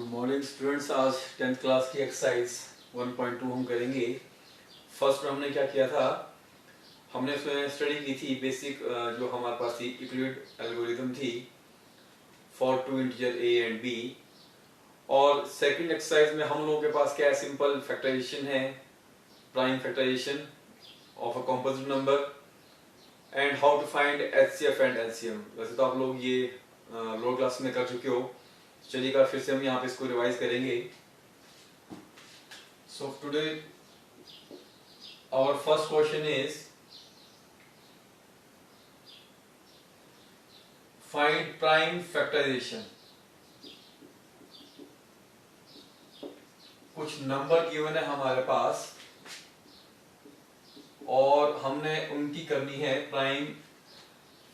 Good morning students. आज 10th class की exercise 1.2 हम करेंगे। फर्स्ट में हमने क्या किया था, हमने उसमें स्टडी की थी बेसिक जो हमारे पास थी यूक्लिड एल्गोरिथम थी for two integer a and b। और सेकंड एक्सरसाइज में हम लोगों के पास क्या है, सिंपल फैक्टराइजेशन है, prime factorisation of a composite number and how to find HCF and LCM. वैसे तो आप लोग ये लोअर क्लास में कर चुके हो, चलिएगा फिर से हम यहाँ पे इसको रिवाइज करेंगे। So today our first question is find prime factorisation. कुछ नंबर गिवन है हमारे पास और हमने उनकी करनी है prime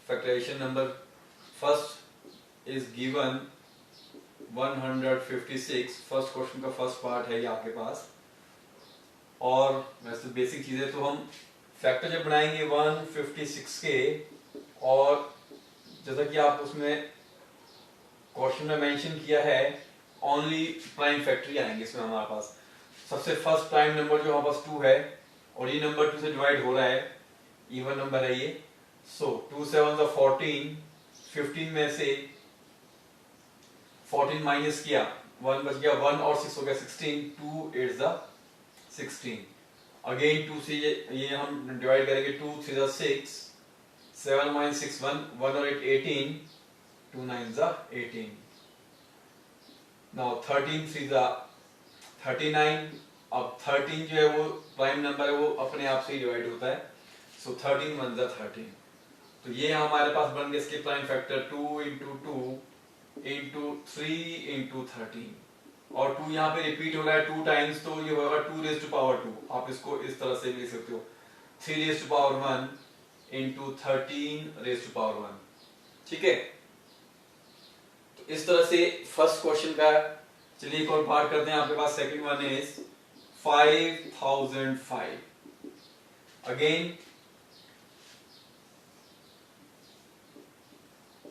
factorisation. Number first is given 156। First question का फर्स्ट पार्ट है ये आपके पास। और वैसे बेसिक चीजें तो हम फैक्टर जब बनाएंगे 156 के, और जैसा कि आप उसमें क्वेश्चन में मेंशन किया है ओनली प्राइम फैक्टर ही आएंगे इसमें हमारे पास। सबसे फर्स्ट प्राइम नंबर जो हमारे पास 2 है और ये नंबर 2 से डिवाइड हो रहा है, इवन नंबर है ये। सो 2 7 14, 15 में से 14 माइनस किया, 1 बच गया, 1 और 6 हो गया 16, 2 8 जा 16। अगेन 2 से ये हम डिवाइड करेंगे, 2 3 जा 6, 7 माइनस 6 1, 1 और 8 18, 2 9 जा 18। नाउ 13 3 जा 39। अब 13 जो है वो प्राइम नंबर है, वो अपने आप से ही डिवाइड होता है। सो 13 1 जा 13। तो ये हमारे पास बन गए इसके prime factor 2 into 2 into 3 into 13। और 2 यहाँ पे रिपीट हो रहा है 2 टाइम्स, तो ये होगा 2 रेज़ टू पावर 2। आप इसको इस तरह से भी लिख सकते हो, 3 raise to power 1 into 13 raise to power 1। ठीक है, तो इस तरह से फर्स्ट क्वेश्चन का। चलिए एक और पार्ट करते हैं आपके पास। Second one is 5005। अगेन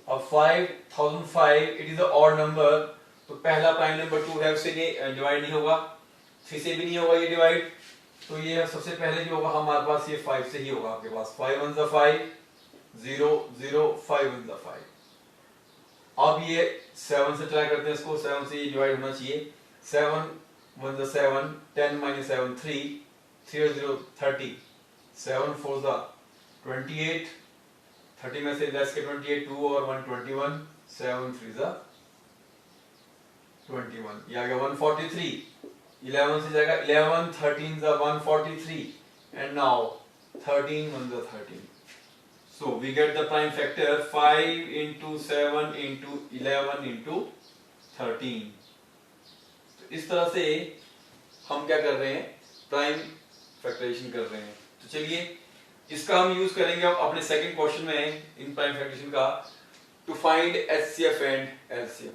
अब 5005 it is a odd number, तो पहला प्राइम नंबर 2 है उससे डिवाइड नहीं होगा, 3 से भी नहीं होगा ये डिवाइड। तो ये सबसे पहले जो होगा हमारे पास ये 5 से ही होगा आपके पास। 5 1 जा 5, 0 0, 5 1 जा 5। अब ये 7 से ट्राई करते हैं इसको, 7 से ये डिवाइड होना चाहिए। 7 1 जा 7, 10 minus 7 3, 3 0 30, 7 4 जा 28, 30 में से लेस के 28, 2 और 1 21, 7 3 जा 21। ये आ गया 143। 11 से जाएगा 11, 13 जा 143 एंड नाउ 13 1 जा 13। So we get the prime factor 5 into 7 into 11 into 13। तो इस तरह से हम क्या कर रहे हैं, प्राइम फैक्टराइजेशन कर रहे हैं। तो चलिए इसका हम यूज करेंगे अब अपने सेकंड क्वेश्चन में इन प्राइम फैक्टराइजेशन का, to find HCF and LCM.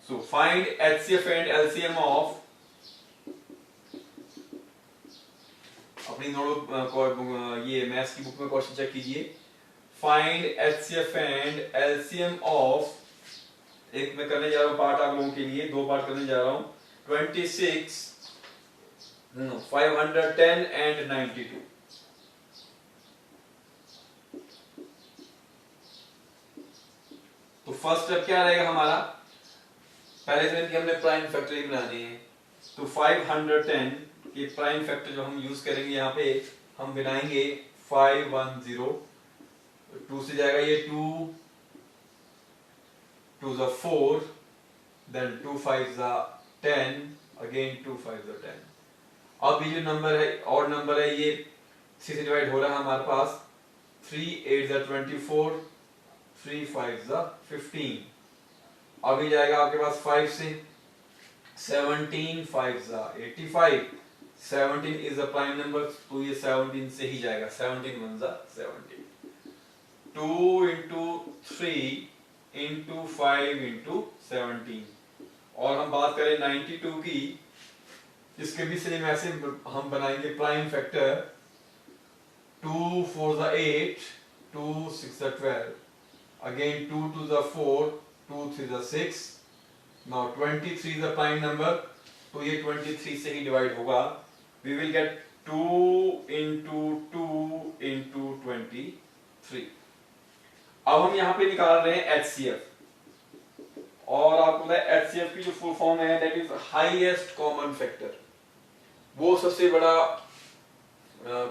So find HCF and LCM of, अपनी नोट ये मैथ्स की बुक में क्वेश्चन चेक कीजिए। Find HCF and LCM of, एक मैं करने जा रहा हूं पार्ट आप लोगों के लिए, 2 पार्ट करने जा रहा हूं। 26 510 एंड 92। तो फर्स्ट स्टेप क्या रहेगा हमारा, पहले से इनकी हमने प्राइम फैक्टर ही बनानी है। तो 510 के प्राइम फैक्टर जो हम यूज करेंगे यहाँ पे, हम बनाएंगे 510। 2 से जाएगा ये 2 2 जा 4, देन 2 5 जा 10, अगेन 2 5 जा 10। अब ये जो नंबर है ऑड नंबर है, ये 3 से डिवाइड हो रहा है हमारे पास। 3 8 जा 24, 3 5 जा 15। अभी जाएगा आपके पास 5 से 17, 5 जा 85। 17 इज अ प्राइम नंबर, तो ये 17 से ही जाएगा, 17 1 जा 17। 2 इंटू 3 इंटू 5 इंटू 17। और हम बात करें 92 की, इसके भी सेम ऐसे हम बनाएंगे प्राइम फैक्टर। 2 4 जा 8, 2 6 जा 12, अगेन 2 2 जा 4, 2 3 जा 6, now 23 is the prime number, तो ये 23 से ही डिवाइड होगा। We will get 2 into 2 into 23। अब हम यहाँ पे निकाल रहे हैं HCF, और आपको पता है HCF की जो फुल फॉर्म है that is highest common factor. वो सबसे बड़ा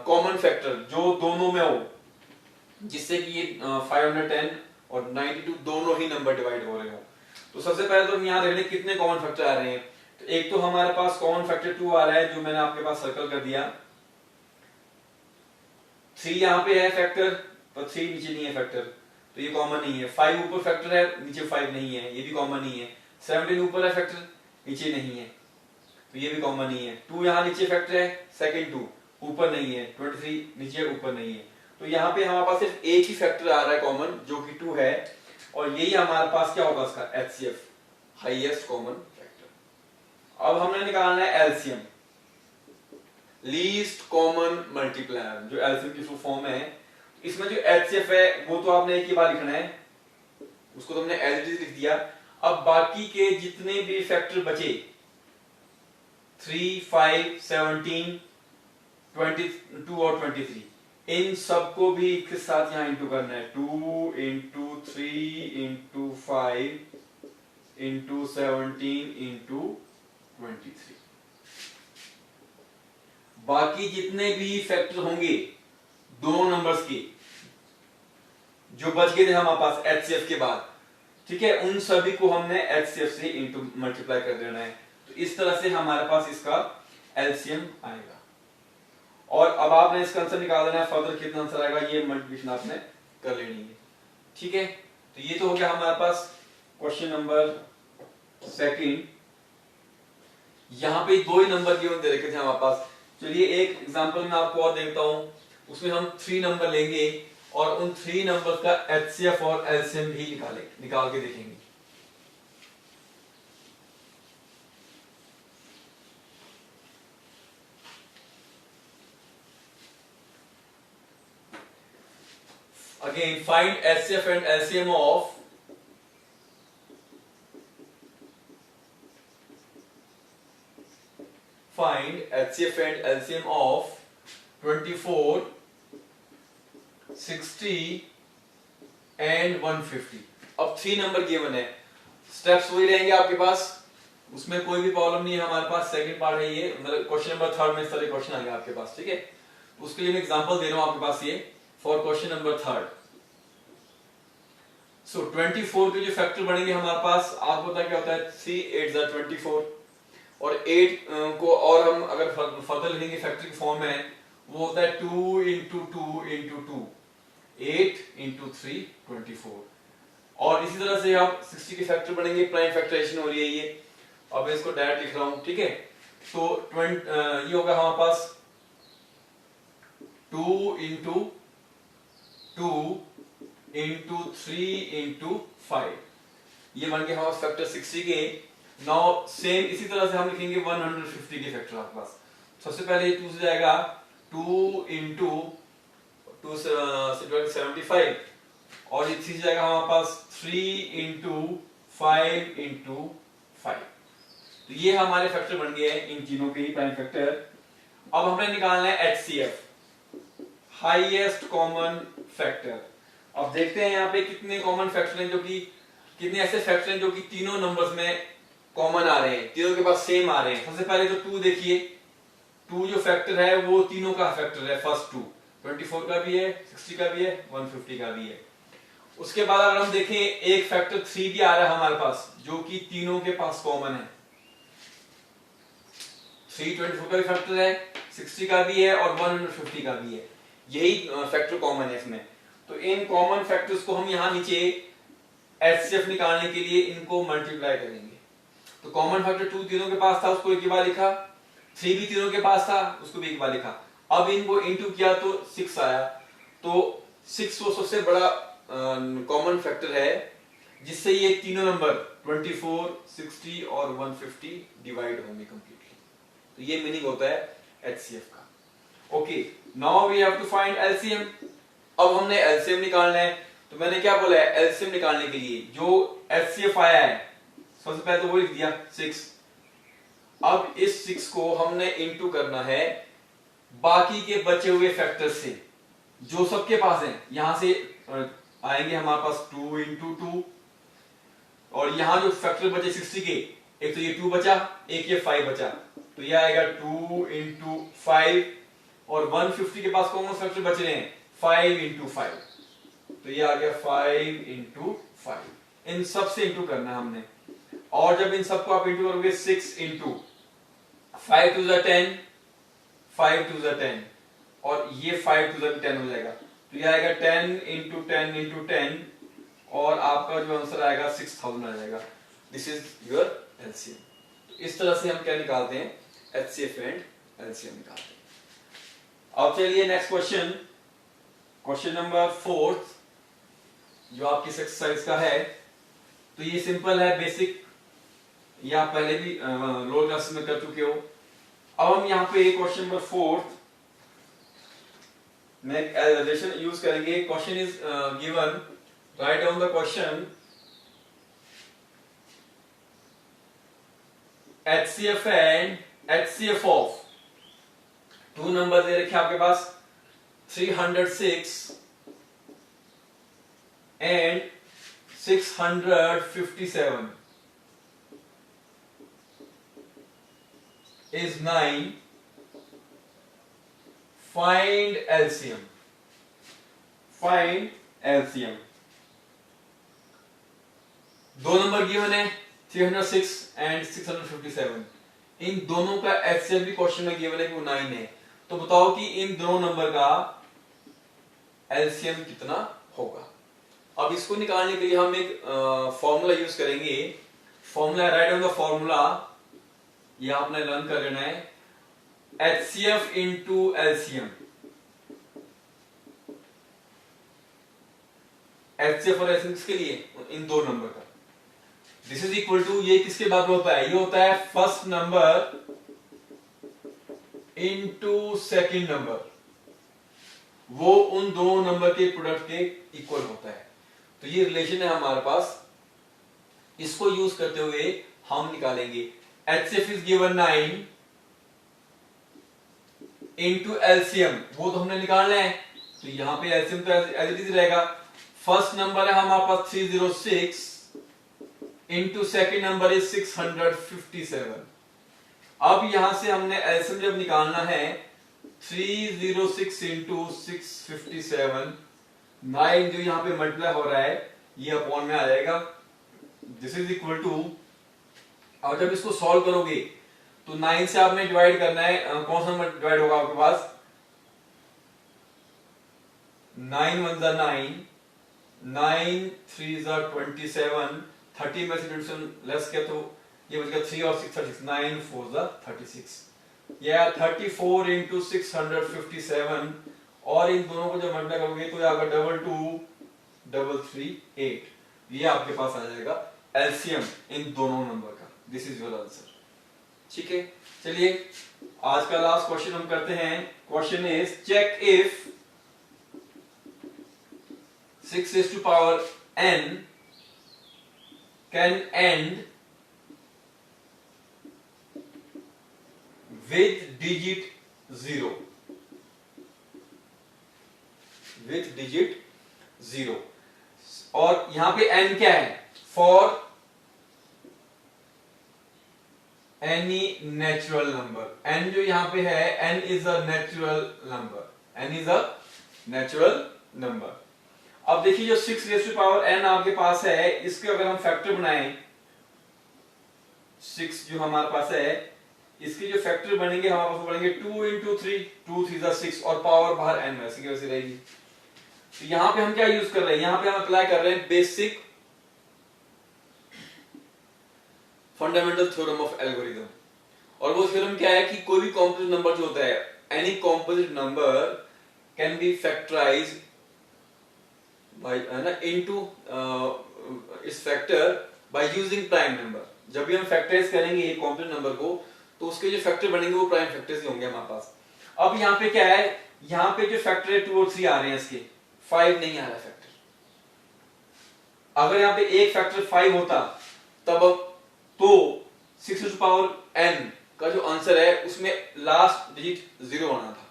कॉमन फैक्टर जो दोनों में हो, जिससे कि ये 510 और 92 दोनों ही नंबर डिवाइड हो रहे हो। तो सबसे पहले तो हम यहाँ देख लें कितने कॉमन फैक्टर आ रहे हैं। तो एक तो हमारे पास कॉमन फैक्टर 2 आ रहा है, जो मैंने आपके पास सर्कल कर दिया। 3 यहाँ पे है फैक्टर, पर 3 नीचे नहीं है फैक्टर, तो ये कॉमन नहीं है। 5 ऊपर फैक्टर है, नीचे 5 नहीं है, ये भी कॉमन नहीं है। 17 ऊपर है फैक्टर, नीचे नहीं है, तो ये भी कॉमन नहीं है। 2 यहाँ नीचे फैक्टर है, सेकंड 2 ऊपर नहीं है, 23 नीचे ऊपर नहीं है। तो यहाँ पे हमारे पास सिर्फ एक ही फैक्टर आ रहा है कॉमन, जो कि 2 है, और यही हमारे पास क्या होगा इसका HCF, हाईएस्ट कॉमन फैक्टर। अब हमने निकालना है एलसीएम, लीस्ट कॉमन मल्टीप्लायर, जो एलसीएम की फुल फॉर्म है। इसमें जो HCF है वो तो आपने एक ही बार लिखना है, उसको तो हमने एज इट इज लिख दिया। अब बाकी के जितने भी फैक्टर बचे 3, 5, 17, 22 और 23, इन सबको भी एक साथ यहां इंटू करना है। 2 into 3 into 5 into 17 into 23। बाकी जितने भी फैक्टर होंगे दोनों नंबर्स के जो बच गए थे हमारे पास HCF के बाद, ठीक है, उन सभी को हमने HCF से इंटू मल्टीप्लाई कर देना है। तो इस तरह से हमारे पास इसका एलसीएम आएगा। और अब आपने इसका आंसर निकाल देना है, फर्दर कितना आंसर आएगा ये मल्टीप्लिकेशन आपने कर लेनी है, ठीक है। तो ये तो हो गया हमारे पास क्वेश्चन नंबर सेकंड। यहाँ पे 2 ही नंबर गिवन दे रखे थे हमारे पास। चलिए एक एग्जांपल में आपको और देखता हूं, उसमें हम 3 नंबर लेंगे और उन 3 नंबर का HCF और LCM भी निकाल के देखेंगे। Again, find HCF and LCM of of 24, 60 and 150। अब 3 नंबर गिवन है, स्टेप्स वही रहेंगे आपके पास, उसमें कोई भी प्रॉब्लम नहीं है। हमारे पास सेकंड पार्ट है ये, मतलब क्वेश्चन नंबर 3 में इस तरह क्वेश्चन आएगा आपके पास, ठीक है। तो उसके लिए मैं एग्जांपल दे रहा हूं आपके पास ये फॉर क्वेश्चन नंबर 3। सो 24 के जो फैक्टर बनेंगे हमारे पास, आपको पता क्या होता है, 3 8 जा 24, और 8 को और हम अगर फर्दर लिखेंगे फैक्टर की फॉर्म में, वो होता है 2 into 2 into 2, 8 into 3 24। और इसी तरह से आप 60 के फैक्टर बनेंगे, प्राइम फैक्टराइजेशन हो रही है ये, अब मैं इसको डायरेक्ट लिख रहा हूं, ठीक है। तो ये होगा हमारे पास 2 into 2 into 3 into 5, ये बन गए हमारे फैक्टर 60 के। नाउ सेम इसी तरह से हम लिखेंगे 150 के फैक्टर आपके पास। सबसे पहले ये 2 से जाएगा, 2 into 2 से 75, और ये 3 से जाएगा हमारे पास 3 into 5 into 5। तो ये हमारे फैक्टर बन गए हैं इन तीनों के ही प्राइम फैक्टर। अब हमें निकालना है HCF, हाईएस्ट कॉमन फैक्टर। अब देखते हैं यहाँ पे कितने कॉमन फैक्टर हैं, जो कि कितने ऐसे फैक्टर हैं जो कि तीनों नंबर्स में कॉमन आ रहे हैं, तीनों के पास सेम आ रहे हैं। सबसे पहले तो 2 देखिए, 2 जो फैक्टर है वो तीनों का फैक्टर है, फर्स्ट 2 24 का भी है, 60 का भी है, 150 का भी है। उसके बाद अगर हम देखें एक फैक्टर 3 भी आ रहा है हमारे पास, जो कि तीनों के पास कॉमन है। 3 24 का भी फैक्टर है, 60 का भी है और 150 का भी है, यही फैक्टर कॉमन है इसमें। तो इन कॉमन फैक्टर्स को हम यहाँ नीचे HCF निकालने के लिए इनको मल्टीप्लाई करेंगे। तो कॉमन फैक्टर 2 तीनों के पास था, उसको एक बार लिखा, 3 भी तीनों के पास था, उसको भी एक बार लिखा। अब इनको इनटू किया तो 6 आया। तो 6 वो सबसे बड़ा कॉमन फैक्टर है जिससे ये तीनों नंबर 24, 60 और 150 डिवाइड होंगे कंप्लीटली। तो ये मीनिंग होता है HCF का। Okay, now we have to find LCM। अब हमने LCM निकालना है। तो मैंने क्या बोला है, LCM निकालने के लिए जो HCF आया है सबसे पहले तो वो लिख दिया 6। अब इस 6 को हमने इंटू करना है बाकी के बचे हुए फैक्टर से जो सबके पास है। यहां से आएंगे हमारे पास 2 इंटू 2, और यहां जो फैक्टर बचे 60 के, एक तो ये 2 बचा, एक ये 5 बचा, तो ये आएगा 2 इंटू 5, और 150 के पास कौन कौन फैक्टर बच रहे हैं 5 इंटू 5, तो ये आ गया 5 इंटू 5। इन सब से इंटू करना है हमने, और जब इन सबको आप इंटू करोगे 6 इंटू 5 टू 10, 5 टू 10, और ये 5 टू 10 हो जाएगा, तो ये आएगा 10 इंटू 10 इंटू 10, और आपका जो आंसर आएगा 6000 आ जाएगा। This is your LCM. इस तरह से हम क्या निकालते हैं एचसीएफ एंड एलसीएम निकालते हैं। अब चलिए नेक्स्ट क्वेश्चन, क्वेश्चन नंबर 4 जो आपकी एक्सरसाइज का है। तो ये सिंपल है, बेसिक, ये आप पहले भी लोअर क्लास में कर चुके हो। अब हम यहाँ पे क्वेश्चन नंबर 4 में एडिशन यूज करेंगे। Question is given, write down the question. HCF and HCF of 2 number दे रखे आपके पास 306 and 657 is 9. Find LCM. Find LCM. 2 number given है 306 एंड 657। इन दोनों का एचसीएफ भी क्वेश्चन में गिवन है कि वो 9 है। तो बताओ कि इन दोनों नंबर का एलसीएम कितना होगा। अब इसको निकालने के लिए हम एक फॉर्मूला यूज करेंगे। Formula, right on the formula, ये आपने लर्न कर लेना है। HCF इंटू एलसीएम, HCF और एलसीएम किसके लिए, इन दो नंबर का। दिस इज इक्वल टू, ये किसके बाद होता है, ये होता है first number into second number, वो उन दोनों नंबर के प्रोडक्ट के इक्वल होता है। तो ये रिलेशन है हमारे पास, इसको यूज करते हुए हम निकालेंगे। HCF is given 9 into LCM, वो तो हमने निकालना है, तो यहां पे एलसीएम तो एज इट इज रहेगा। फर्स्ट नंबर है हमारे पास 306 इनटू सेकंड नंबर इज 657। अब यहां से हमने एलसीएम जब निकालना है 306 इंटू 657, 9 जो यहां पे मल्टीप्लाई हो रहा है ये अपॉन में आ जाएगा। दिस इज इक्वल टू, और जब इसको सॉल्व करोगे तो 9 से आपने डिवाइड करना है, कौन सा नंबर डिवाइड होगा आपके पास, 9 1 जा 9, 9 3 जा 27, 30 में से 27 लेस किया तो ये बचेगा 3 और 6 36, 9 4 जा 36, या 34 इंटू 657, और इन दोनों को जब मल्टीप्लाई करोगे तो आएगा 22338। ये आपके पास आ जाएगा एलसीएम इन दोनों नंबर का। This is your answer. ठीक है, चलिए आज का लास्ट क्वेश्चन हम करते हैं। Question is check if 6 raised to power n can end with digit 0, with digit 0, और यहां पे n क्या है, for any natural number. n जो यहां पे है, n is a natural number, n is a natural number. अब देखिए जो 6 रेज़ टू पावर n आपके पास है, इसके अगर हम फैक्टर बनाएं, 6 जो हमारे पास है, इसके जो फैक्टर बनेंगे हमारे पास बनेंगे 2 इंटू 3, 2 3 जा 6, और पावर बाहर n वैसे की वैसे रहेगी। तो यहां पे हम क्या यूज कर रहे हैं, यहां पे हम अप्लाई कर रहे हैं basic fundamental theorem of algorithm. और वो थ्योरम क्या है कि कोई भी कॉम्पोजिट नंबर जो होता है, any composite number can be factorized by into its factor by using prime number. जब भी हम फैक्टराइज करेंगे एक कॉम्पोजिट नंबर को, तो उसके जो फैक्टर बनेंगे वो प्राइम फैक्टर्स ही होंगे हमारे पास। अब यहाँ पे क्या है, यहाँ पे जो फैक्टर है 2 और 3 आ रहे हैं, इसके 5 नहीं आ रहा फैक्टर। अगर यहाँ पे एक फैक्टर 5 होता तब तो 6 टू पावर n का जो आंसर है उसमें लास्ट डिजिट 0 आना था।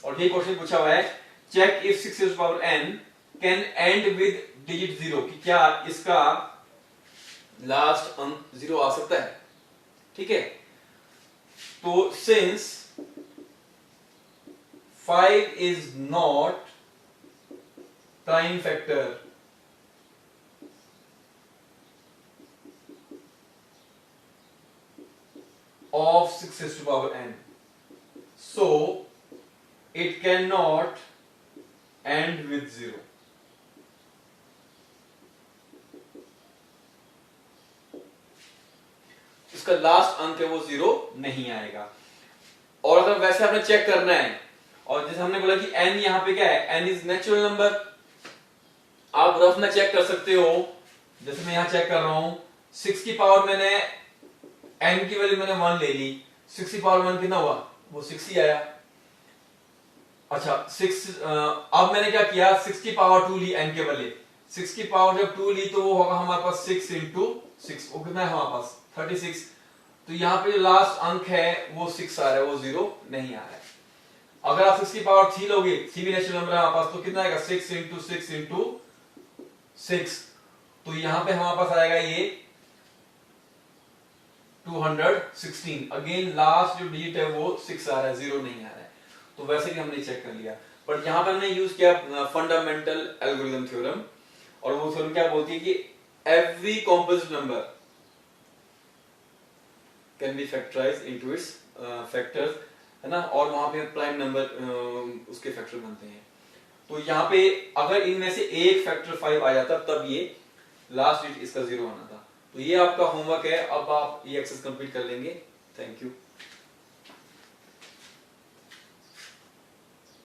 और ये क्वेश्चन पूछा हुआ है check if 6 to power n can end with digit 0, कि क्या इसका लास्ट अंक 0 आ सकता है। ठीक है, तो since 5 is not prime factor of 6 raised to power n, so it cannot end with 0. इसका लास्ट अंक है वो 0 नहीं आएगा। और अगर वैसे आपने चेक करना है, और जैसे हमने बोला कि n यहां पे क्या है, n इज नेचुरल नंबर, आप रफ में चेक कर सकते हो। जैसे मैं यहां चेक कर रहा हूं 6 की पावर मैंने n की वैल्यू मैंने 1 ले ली, 6 की पावर 1 कितना हुआ, वो 6 ही आया। अच्छा 6 अब मैंने क्या किया, 6 की पावर 2 ली n के बदले, 6 की पावर जब 2 ली तो वो होगा हमारे पास 6 इंटू 6, वो कितना है हमारे पास 36। तो यहाँ पे जो लास्ट अंक है वो 6 आ रहा है, वो 0 नहीं आ रहा है। अगर आप 6 की पावर 3 लोगे, 3 भी नेचुरल नंबर है हमारे पास, तो कितना आएगा 6 इंटू 6 इंटू 6, तो यहाँ पे हमारे पास आएगा ये 216। अगेन लास्ट जो डिजिट है वो 6 आ रहा है, 0 नहीं आ रहा है। तो वैसे भी हमने चेक कर लिया, बट यहाँ पे हमने यूज किया फंडामेंटल एल्गोरिथम थ्योरम, और वो थ्योरम क्या बोलती है कि every composite number can be factorised into its factors, है ना, और वहां पे प्राइम नंबर उसके फैक्टर बनते हैं। तो यहाँ पे अगर इनमें से एक फैक्टर 5 आ जाता तब ये लास्ट डिजिट इसका 0 आना था। तो ये आपका होमवर्क है, अब आप ये एक्सरसाइज कंप्लीट कर लेंगे। Thank you.